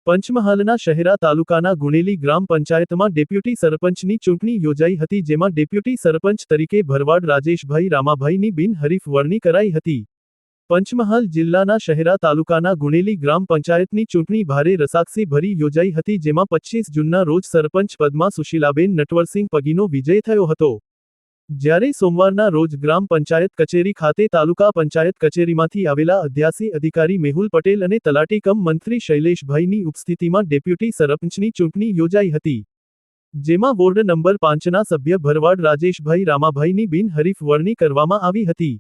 પંચમહાલના શહેરા તાલુકાના ગુણેલી ગ્રામ પંચાયતમાં ડેપ્યુટી સરપંચની ચૂંટણી યોજાઈ હતી, જેમાં ડેપ્યુટી સરપંચ તરીકે ભરવાડ રાજેશભાઈ રામાભાઈની બિનહરીફ વરણી કરાઈ હતી। પંચમહાલ જિલ્લાના શહેરા તાલુકાના ગુણેલી ગ્રામ પંચાયતની ચૂંટણી ભારે રસાકસી ભરી યોજાઈ હતી, જેમાં 25 જૂનના રોજ સરપંચ પદમાં સુશીલાબેન નટવરસિંહ પગીનો વિજય થયો હતો। જ્યારે સોમવારના રોજ ગ્રામ પંચાયત કચેરી ખાતે તાલુકા પંચાયત કચેરીમાંથી આવેલા અધ્યાસી અધિકારી મેહુલ પટેલ અને તલાટી કમ મંત્રી શૈલેષભાઈની ઉપસ્થિતિમાં ડેપ્યુટી સરપંચની ચૂંટણી યોજાઈ હતી, જેમાં વોર્ડ નંબર 5ના સભ્ય ભરવાડ રાજેશભાઈ રામાભાઈની બિનહરીફ વરણી કરવામાં આવી હતી।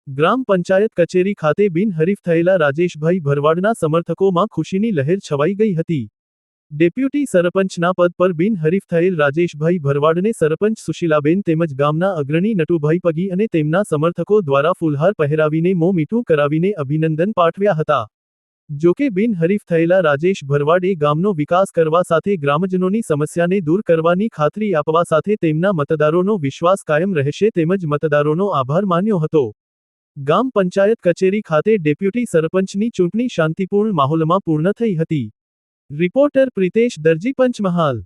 ગ્રામ પંચાયત કચેરી ખાતે બિનહરીફ થયેલા રાજેશભાઈ ભરવાડના સમર્થકોમાં ખુશીની લહેર છવાઈ ગઈ હતી। ડેપ્યુટી સરપંચના પદ પર બિનહરીફ થયેલ રાજેશભાઈ ભરવાડને સરપંચ સુશીલાબેન તેમજ ગામના અગ્રણી નટુભાઈ પગી અને તેમના સમર્થકો દ્વારા ફૂલહાર પહેરાવીને મોં મીઠું કરાવીને અભિનંદન પાઠવ્યા હતા। જોકે બિનહરીફ થયેલા રાજેશ ભરવાડે ગામનો વિકાસ કરવા સાથે ગ્રામજનોની સમસ્યાને દૂર કરવાની ખાતરી આપવા સાથે તેમના મતદારોનો વિશ્વાસ કાયમ રહેશે તેમજ મતદારોનો આભાર માન્યો હતો। ગામ પંચાયત કચેરી ખાતે ડેપ્યુટી સરપંચની ચૂંટણી શાંતિપૂર્ણ માહોલમાં પૂર્ણ થઈ હતી। રિપોર્ટર પ્રિતેશ દરજી, પંચમહાલ।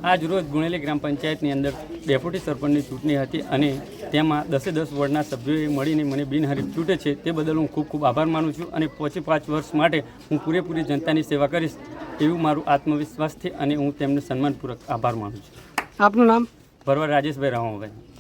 આજ રોજ ગુણેલી ગ્રામ પંચાયતની અંદર ડેપ્યુટી સરપંચની ચૂંટણી હતી અને તેમાં 10 વોર્ડના સભ્યોએ મળીને મને બિનહરીફ ચૂંટે છે, તે બદલ હું ખૂબ ખૂબ આભાર માનું છું અને 5 વર્ષ માટે હું પૂરેપૂરી જનતાની સેવા કરીશ એવું મારું આત્મવિશ્વાસ છે અને હું તેમને સન્માનપૂર્વક આભાર માનું છું। આપનું નામ? ભરવાડ રાજેશભાઈ રામાભાઈ।